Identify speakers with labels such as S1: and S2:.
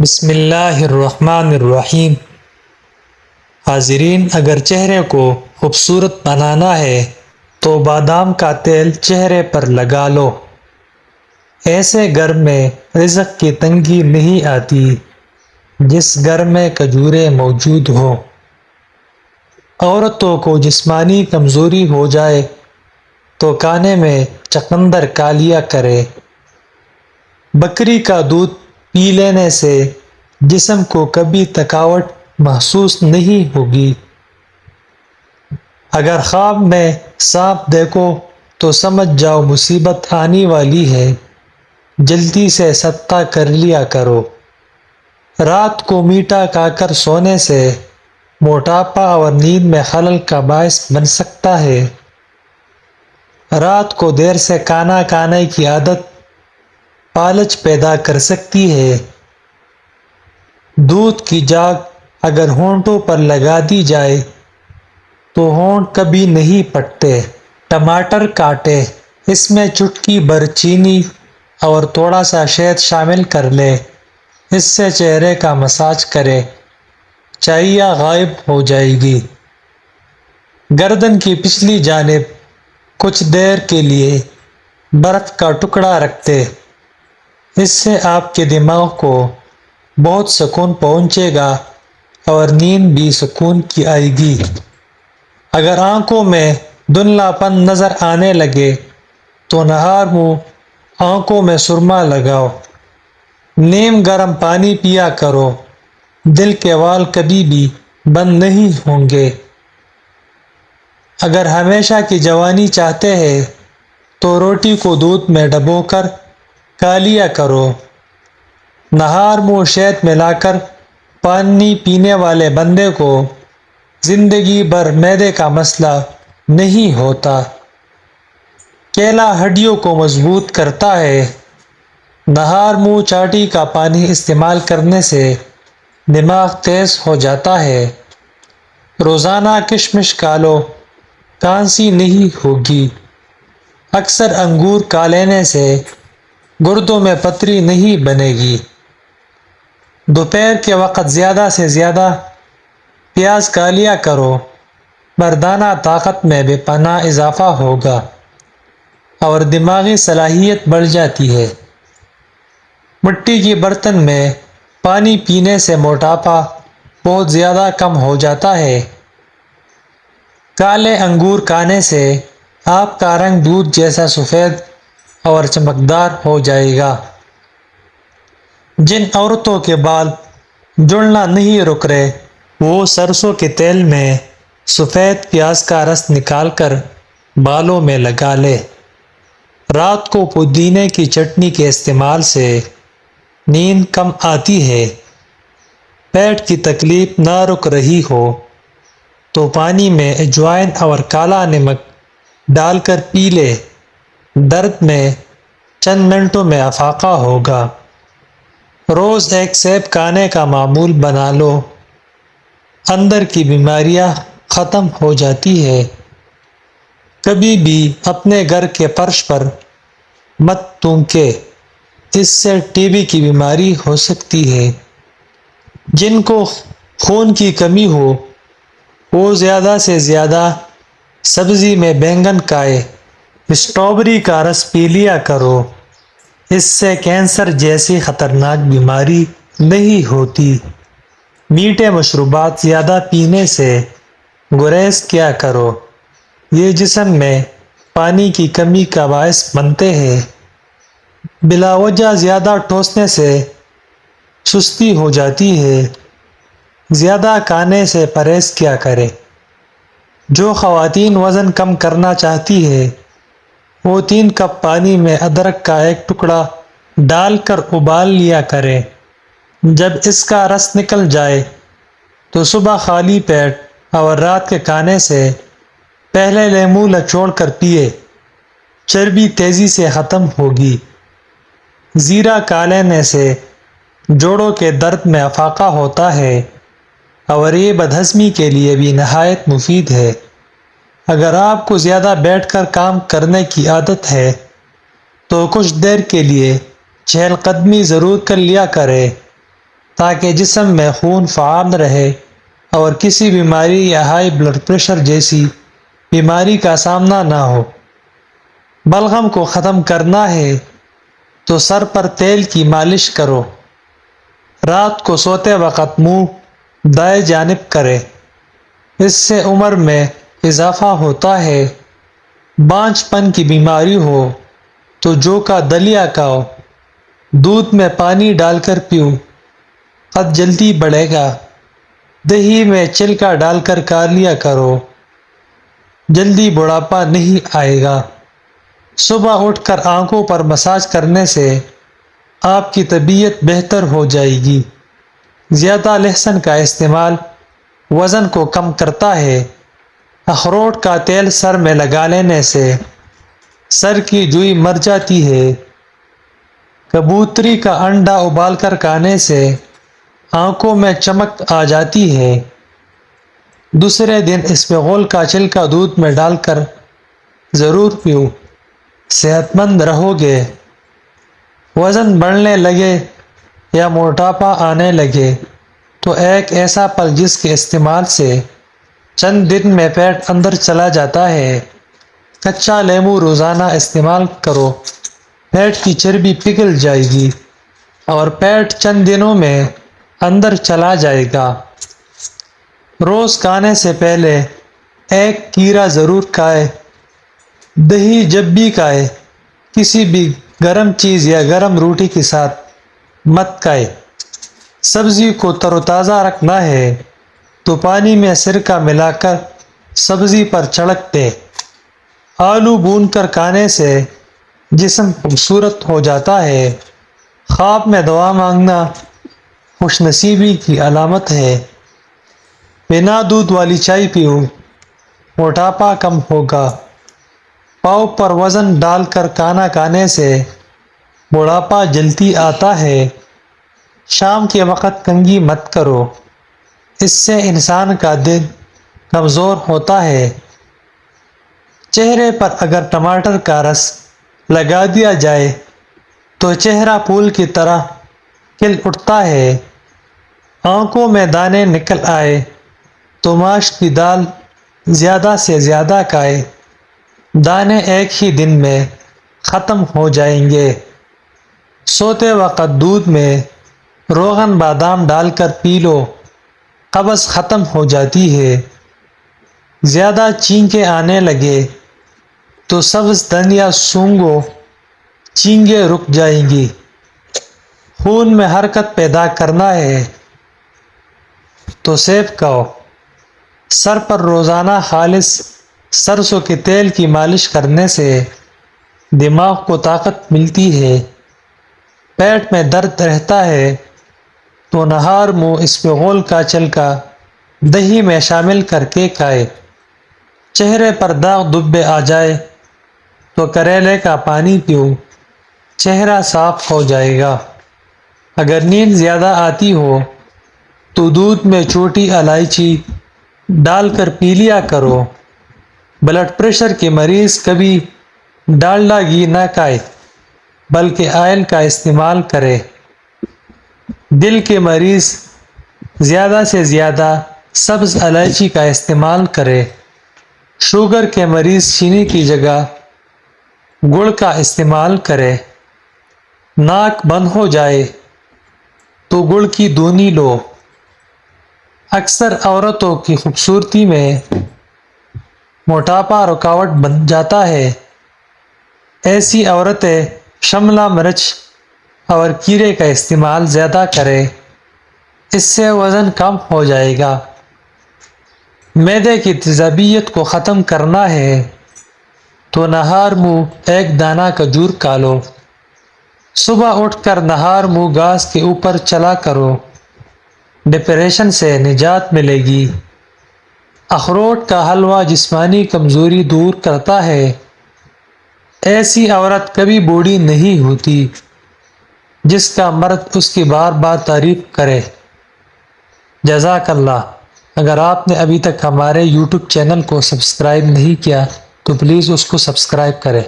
S1: بسم اللہ الرحمن الرحیم۔ حاضرین، اگر چہرے کو خوبصورت بنانا ہے تو بادام کا تیل چہرے پر لگا لو۔ ایسے گھر میں رزق کی تنگی نہیں آتی جس گھر میں کھجوریں موجود ہوں۔ عورتوں کو جسمانی کمزوری ہو جائے تو کانے میں چقندر کا لیا کرے۔ بکری کا دودھ پی لینے سے جسم کو کبھی تھکاوٹ محسوس نہیں ہوگی۔ اگر خواب میں سانپ دیکھو تو سمجھ جاؤ مصیبت آنے والی ہے، جلدی سے صدقہ کر لیا کرو۔ رات کو میٹھا کھا کر سونے سے موٹاپا اور نیند میں خلل کا باعث بن سکتا ہے۔ رات کو دیر سے کھانا کھانے کی عادت فالج پیدا کر سکتی ہے۔ دودھ کی جاگ اگر ہونٹوں پر لگا دی جائے تو ہونٹ کبھی نہیں پھٹتے۔ ٹماٹر کاٹے، اس میں چٹکی بھر چینی اور تھوڑا سا شہد شامل کر لیں۔ اس سے چہرے کا مساج کریں، چاھیاں غائب ہو جائے گی۔ گردن کی پچھلی جانب کچھ دیر کے لیے برف کا ٹکڑا رکھ دیں۔ اس سے آپ کے دماغ کو بہت سکون پہنچے گا اور نیند بھی سکون کی آئے گی۔ اگر آنکھوں میں دھندلا پن نظر آنے لگے تو نہار منہ آنکھوں میں سرما لگاؤ۔ نیم گرم پانی پیا کرو، دل کے وال کبھی بھی بند نہیں ہوں گے۔ اگر ہمیشہ کی جوانی چاہتے ہیں تو روٹی کو دودھ میں ڈبو کر کھا لیا کرو۔ نہار منہ شہد ملا کر پانی پینے والے بندے کو زندگی بھر معدے کا مسئلہ نہیں ہوتا۔ کیلا ہڈیوں کو مضبوط کرتا ہے۔ نہار منہ چاٹی کا پانی استعمال کرنے سے دماغ تیز ہو جاتا ہے۔ روزانہ کشمش کھا لو، کھانسی نہیں ہوگی۔ اکثر انگور کھا لینے سے گردوں میں پتھری نہیں بنے گی۔ دوپہر کے وقت زیادہ سے زیادہ پیاز کھا لیا کرو، مردانہ طاقت میں بے پناہ اضافہ ہوگا اور دماغی صلاحیت بڑھ جاتی ہے۔ مٹی کے برتن میں پانی پینے سے موٹاپا بہت زیادہ کم ہو جاتا ہے۔ کالے انگور کھانے سے آپ کا رنگ دودھ جیسا سفید اور چمکدار ہو جائے گا۔ جن عورتوں کے بال جڑنا نہیں رک رہے وہ سرسوں کے تیل میں سفید پیاز کا رس نکال کر بالوں میں لگا لے۔ رات کو پودینے کی چٹنی کے استعمال سے نیند کم آتی ہے۔ پیٹ کی تکلیف نہ رک رہی ہو تو پانی میں اجوائن اور کالا نمک ڈال کر پی لے، درد میں چند منٹوں میں افاقہ ہوگا۔ روز ایک سیب کھانے کا معمول بنا لو، اندر کی بیماریاں ختم ہو جاتی ہے۔ کبھی بھی اپنے گھر کے فرش پر مت تھوکیں، اس سے ٹی بی کی بیماری ہو سکتی ہے۔ جن کو خون کی کمی ہو وہ زیادہ سے زیادہ سبزی میں بینگن کھائیں۔ اسٹرابیری کا رس پی لیا کرو، اس سے کینسر جیسی خطرناک بیماری نہیں ہوتی۔ میٹھے مشروبات زیادہ پینے سے گریز کیا کرو، یہ جسم میں پانی کی کمی کا باعث بنتے ہیں۔ بلا وجہ زیادہ ٹھوسنے سے سستی ہو جاتی ہے، زیادہ کھانے سے پرہیز کیا کریں۔ جو خواتین وزن کم کرنا چاہتی ہیں وہ 3 کپ پانی میں ادرک کا ایک ٹکڑا ڈال کر ابال لیا کریں۔ جب اس کا رس نکل جائے تو صبح خالی پیٹ اور رات کے کھانے سے پہلے لیموں نچوڑ کر پیئے، چربی تیزی سے ختم ہوگی۔ زیرہ کھا لینے سے جوڑوں کے درد میں افاقہ ہوتا ہے اور یہ بدہضمی کے لیے بھی نہایت مفید ہے۔ اگر آپ کو زیادہ بیٹھ کر کام کرنے کی عادت ہے تو کچھ دیر کے لیے چہل قدمی ضرور کر لیا کریں۔ تاکہ جسم میں خون فعال رہے اور کسی بیماری یا ہائی بلڈ پریشر جیسی بیماری کا سامنا نہ ہو۔ بلغم کو ختم کرنا ہے تو سر پر تیل کی مالش کرو۔ رات کو سوتے وقت منہ دائیں جانب کرے، اس سے عمر میں اضافہ ہوتا ہے۔ بانجھ پن کی بیماری ہو تو جو کا دلیا کھاؤ، دودھ میں پانی ڈال کر پیو، قد جلدی بڑھے گا۔ دہی میں چلکا ڈال کر کھا لیا کرو، جلدی بڑھاپا نہیں آئے گا۔ صبح اٹھ کر آنکھوں پر مساج کرنے سے آپ کی طبیعت بہتر ہو جائے گی۔ زیادہ لہسن کا استعمال وزن کو کم کرتا ہے۔ اخروٹ کا تیل سر میں لگا لینے سے سر کی جوئی مر جاتی ہے۔ کبوتری کا انڈا ابال کر کھانے سے آنکھوں میں چمک آ جاتی ہے۔ دوسرے دن اسپغول کا چھلکا دودھ میں ڈال کر ضرور پیو، صحت مند رہو گے۔ وزن بڑھنے لگے یا موٹاپا آنے لگے تو ایک ایسا پھل جس کے استعمال سے چند دن میں پیٹ اندر چلا جاتا ہے، کچا لیمو روزانہ استعمال کرو، پیٹ کی چربی پگھل جائے گی اور پیٹ چند دنوں میں اندر چلا جائے گا۔ روز کھانے سے پہلے ایک کیرا ضرور کھائے۔ دہی جب بھی کھائے کسی بھی گرم چیز یا گرم روٹی کے ساتھ مت کھائے۔ سبزی کو تر و تازہ رکھنا ہے تو پانی میں سرکہ ملا کر سبزی پر چھڑک دے۔ آلو بھون کر کھانے سے جسم خوبصورت ہو جاتا ہے۔ خواب میں دعا مانگنا خوش نصیبی کی علامت ہے۔ بنا دودھ والی چائے پیو، موٹاپا کم ہوگا۔ پاؤں پر وزن ڈال کر کھانا کھانے سے بڑھاپا جلدی آتا ہے۔ شام کے وقت کنگھی مت کرو، اس سے انسان کا دل کمزور ہوتا ہے۔ چہرے پر اگر ٹماٹر کا رس لگا دیا جائے تو چہرہ پھول کی طرح کھل اٹھتا ہے۔ آنکھوں میں دانے نکل آئے تو ماش کی دال زیادہ سے زیادہ کھائے، دانے ایک ہی دن میں ختم ہو جائیں گے۔ سوتے وقت دودھ میں روغن بادام ڈال کر پی لو، قبض ختم ہو جاتی ہے۔ زیادہ چینکیں آنے لگے تو سبز دھنیا سونگھو، چینگیں رک جائیں گی۔ خون میں حرکت پیدا کرنا ہے تو سیب کھاؤ۔ سر پر روزانہ خالص سرسوں کے تیل کی مالش کرنے سے دماغ کو طاقت ملتی ہے۔ پیٹ میں درد رہتا ہے تو نہار منہ اسپغول کا چھلکا دہی میں شامل کر کے کھائے۔ چہرے پر داغ دھبے آ جائے تو کریلے کا پانی پیو، چہرہ صاف ہو جائے گا۔ اگر نیند زیادہ آتی ہو تو دودھ میں چھوٹی الائچی ڈال کر پی لیا کرو۔ بلڈ پریشر کے مریض کبھی ڈالڈا گھی نہ کھائے بلکہ آئل کا استعمال کرے۔ دل کے مریض زیادہ سے زیادہ سبز الائچی کا استعمال کرے۔ شوگر کے مریض چینی کی جگہ گڑ کا استعمال کرے۔ ناک بند ہو جائے تو گڑ کی دونی لو۔ اکثر عورتوں کی خوبصورتی میں موٹاپا رکاوٹ بن جاتا ہے۔ ایسی عورتیں شملہ مرچ اور کیرے کا استعمال زیادہ کریں، اس سے وزن کم ہو جائے گا۔ معدے کی تیزابیت کو ختم کرنا ہے تو نہار منہ ایک دانہ کھجور کھا لو۔ صبح اٹھ کر نہار منہ گھاس کے اوپر چلا کرو، ڈپریشن سے نجات ملے گی۔ اخروٹ کا حلوہ جسمانی کمزوری دور کرتا ہے۔ ایسی عورت کبھی بوڑھی نہیں ہوتی جس کا مرد اس کی بار بار تعریف کرے۔ جزاک اللہ۔ اگر آپ نے ابھی تک ہمارے YouTube چینل کو سبسکرائب نہیں کیا تو پلیز اس کو سبسکرائب کریں۔